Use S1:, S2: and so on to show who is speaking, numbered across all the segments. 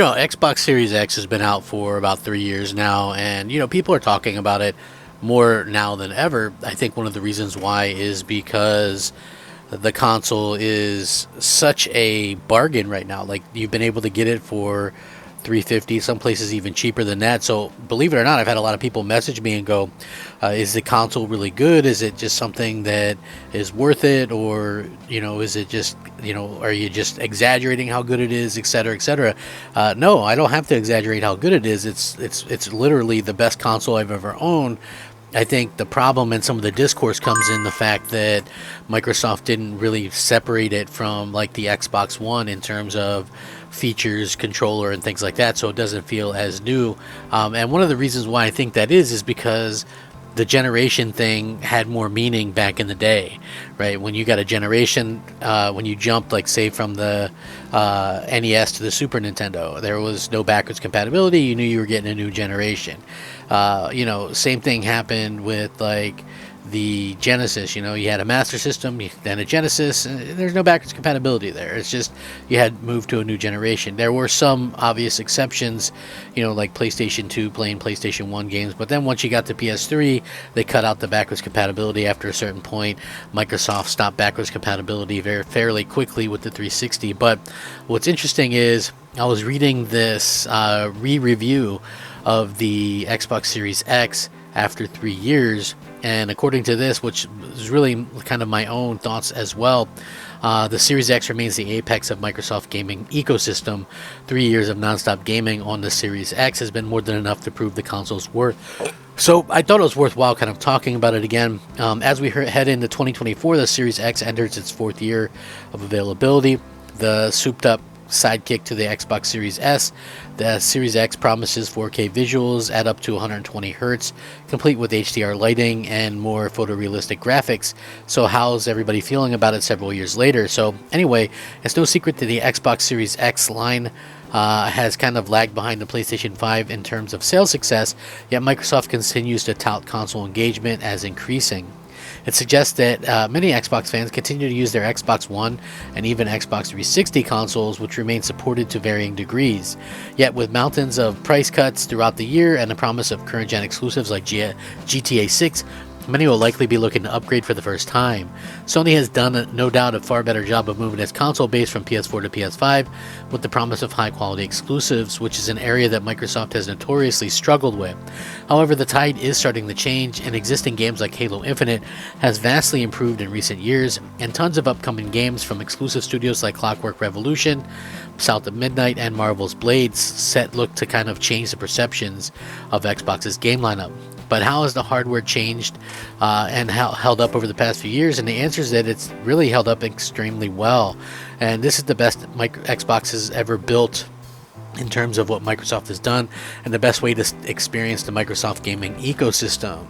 S1: Xbox Series X has been out for about 3 years now, and people are talking about it more now than ever. I think one of the reasons why is because the console is such a bargain right now. Like, you've been able to get it for 350, some places even cheaper than that. So believe it or not, I've had a lot of people message me and go, is the console really good? Is it just something that is worth it? Or is it just, are you just exaggerating how good it is, etc., etc.? No, I don't have to exaggerate how good it is. It's literally the best console I've ever owned. I think the problem and some of the discourse comes in the fact that Microsoft didn't really separate it from like the Xbox One in terms of features, controller, and things like that, so it doesn't feel as new. And one of the reasons why I think that is because the generation thing had more meaning back in the day, right? When you got a generation, when you jumped, like, say, from the NES to the Super Nintendo, there was no backwards compatibility. You knew you were getting a new generation. Same thing happened with, like, the Genesis. You had a Master System, then a Genesis, and there's no backwards compatibility there. It's just you had moved to a new generation. There were some obvious exceptions, like PlayStation 2 playing PlayStation 1 games, but then once you got to PS3, they cut out the backwards compatibility after a certain point. Microsoft stopped backwards compatibility fairly quickly with the 360. But what's interesting is I was reading this re-review of the Xbox Series X after 3 years, and according to this, which is really kind of my own thoughts as well, the Series X remains the apex of Microsoft gaming ecosystem. 3 years of nonstop gaming on the Series X has been more than enough to prove the console's worth. So I thought it was worthwhile kind of talking about it again. As we head into 2024, the Series X enters its 4th year of availability. The souped up sidekick to the Xbox Series S, the Series X promises 4K visuals at up to 120 Hz, complete with HDR lighting and more photorealistic graphics. So how's everybody feeling about it several years later? So anyway, it's no secret that the Xbox Series X line has kind of lagged behind the PlayStation 5 in terms of sales success, yet Microsoft continues to tout console engagement as increasing. It suggests that many Xbox fans continue to use their Xbox One and even Xbox 360 consoles, which remain supported to varying degrees. Yet with mountains of price cuts throughout the year and the promise of current-gen exclusives like GTA 6, many will likely be looking to upgrade for the first time. Sony has done, no doubt, a far better job of moving its console base from PS4 to PS5 with the promise of high-quality exclusives, which is an area that Microsoft has notoriously struggled with. However, the tide is starting to change, and existing games like Halo Infinite has vastly improved in recent years, and tons of upcoming games from exclusive studios like Clockwork Revolution, South of Midnight, and Marvel's Blades set look to kind of change the perceptions of Xbox's game lineup. But how has the hardware changed and held up over the past few years? And the answer is that it's really held up extremely well. And this is the best Xbox has ever built in terms of what Microsoft has done, and the best way to experience the Microsoft gaming ecosystem.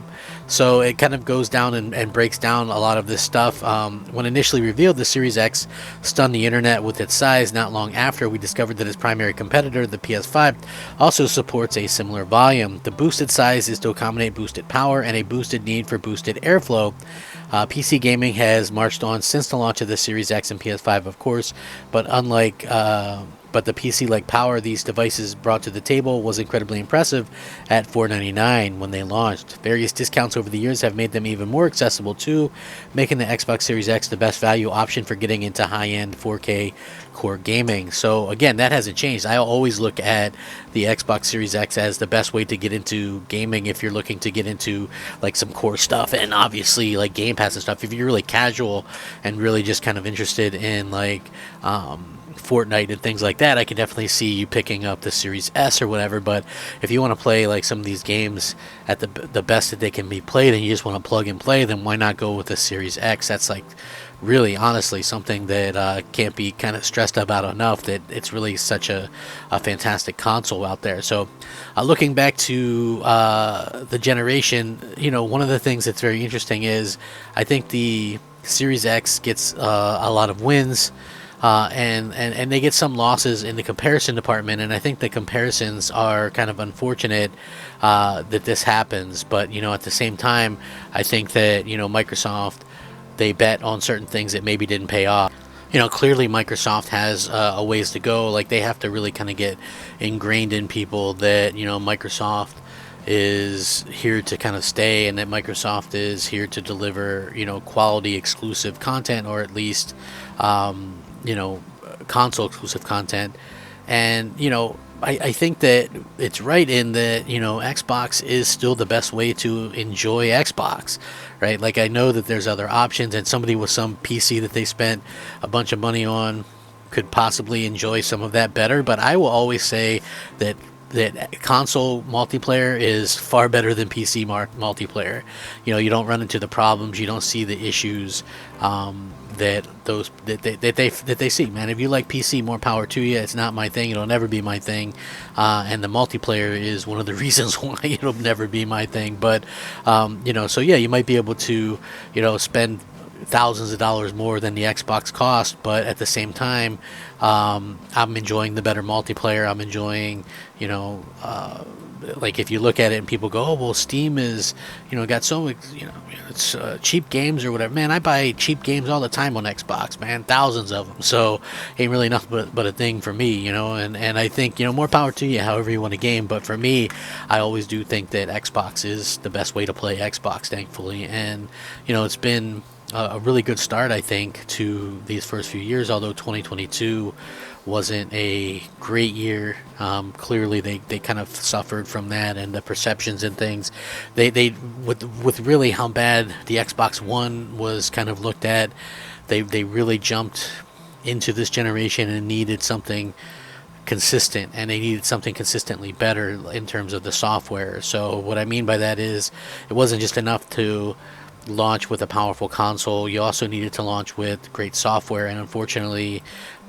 S1: So it kind of goes down and breaks down a lot of this stuff. When initially revealed, the Series X stunned the internet with its size. Not long after, we discovered that its primary competitor, the PS5, also supports a similar volume. The boosted size is to accommodate boosted power and a boosted need for boosted airflow. PC gaming has marched on since the launch of the Series X and PS5, of course, but but the PC-like power these devices brought to the table was incredibly impressive at $499 when they launched. Various discounts over the years have made them even more accessible too, making the Xbox Series X the best value option for getting into high-end 4K core gaming. So again, that hasn't changed. I always look at the Xbox Series X as the best way to get into gaming if you're looking to get into like some core stuff, and obviously like Game Pass and stuff. If you're really casual and really just kind of interested in like Fortnite and things like that, I can definitely see you picking up the Series S or whatever. But if you want to play like some of these games at the best that they can be played, and you just want to plug and play, then why not go with the Series X? That's like really honestly something that can't be kind of stressed about enough, that it's really such a fantastic console out there. So looking back to the generation, one of the things that's very interesting is I think the Series X gets a lot of wins, and they get some losses in the comparison department, and I think the comparisons are kind of unfortunate that this happens. But at the same time, I think that Microsoft, they bet on certain things that maybe didn't pay off. clearly Microsoft has a ways to go. Like, they have to really kind of get ingrained in people that, Microsoft is here to kind of stay, and that Microsoft is here to deliver, quality exclusive content, or at least, you know, console exclusive content. And, I think that it's right in that, Xbox is still the best way to enjoy Xbox, right? Like, I know that there's other options, and somebody with some PC that they spent a bunch of money on could possibly enjoy some of that better. But I will always say that console multiplayer is far better than PC multiplayer. You don't run into the problems, you don't see the issues that they see. Man, if you like PC, more power to you. It's not my thing. It'll never be my thing. And the multiplayer is one of the reasons why it'll never be my thing. But so yeah, you might be able to spend thousands of dollars more than the Xbox cost, but at the same time, I'm enjoying the better multiplayer. I'm enjoying, like, if you look at it and people go, oh well, Steam is, got so, it's cheap games or whatever. Man, I buy cheap games all the time on Xbox, man, thousands of them. So ain't really nothing but a thing for me, and I think, more power to you, however you want to game. But for me, I always do think that Xbox is the best way to play Xbox, thankfully. And it's been a really good start, I think, to these first few years. Although 2022 wasn't a great year, clearly they kind of suffered from that, and the perceptions and things. They with really how bad the Xbox One was kind of looked at. They really jumped into this generation and needed something consistent, and they needed something consistently better in terms of the software. So what I mean by that is, it wasn't just enough to launch with a powerful console. You also needed to launch with great software, and unfortunately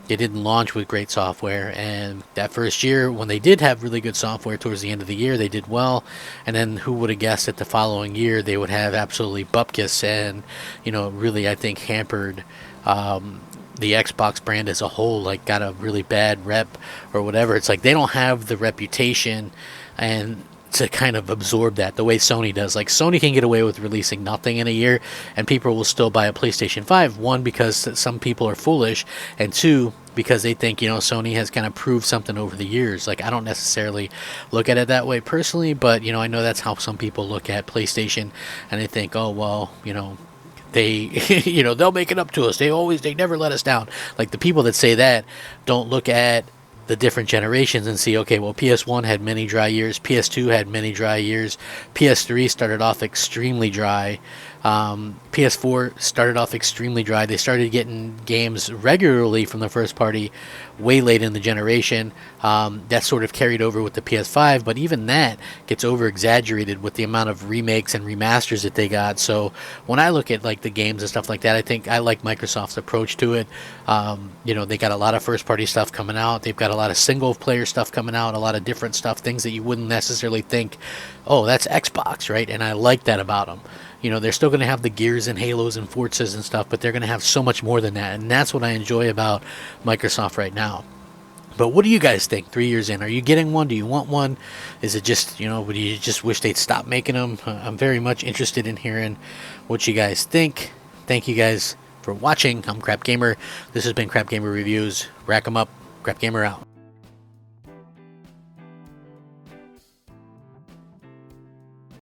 S1: they didn't launch with great software. And that first year, when they did have really good software towards the end of the year, they did well. And then who would have guessed that the following year they would have absolutely bupkis, and really, I think, hampered the Xbox brand as a whole, like, got a really bad rep or whatever. It's like they don't have the reputation and to kind of absorb that the way Sony does. Like, Sony can get away with releasing nothing in a year, and people will still buy a PlayStation 5. One, because some people are foolish, and two, because they think, Sony has kind of proved something over the years. Like, I don't necessarily look at it that way personally, but, I know that's how some people look at PlayStation, and they think, oh, well, they, they'll make it up to us. They never let us down. Like, the people that say that don't look at the different generations and see, okay, well, PS1 had many dry years, PS2 had many dry years, PS3 started off extremely dry, PS4 started off extremely dry. They started getting games regularly from the first party way late in the generation. That sort of carried over with the PS5, but even that gets over exaggerated with the amount of remakes and remasters that they got. So when I look at, like, the games and stuff like that, I think I like Microsoft's approach to it. They got a lot of first party stuff coming out. They've got a lot of single player stuff coming out, a lot of different stuff, things that you wouldn't necessarily think, oh, that's Xbox, right? And I like that about them. They're still going to have the Gears and Halos and Forzas and stuff, but they're going to have so much more than that. And that's what I enjoy about Microsoft right now. But what do you guys think 3 years in? Are you getting one? Do you want one? Is it just, would you just wish they'd stop making them? I'm very much interested in hearing what you guys think. Thank you guys for watching. I'm Crap Gamer. This has been Crap Gamer Reviews. Rack 'em up. Crap Gamer out.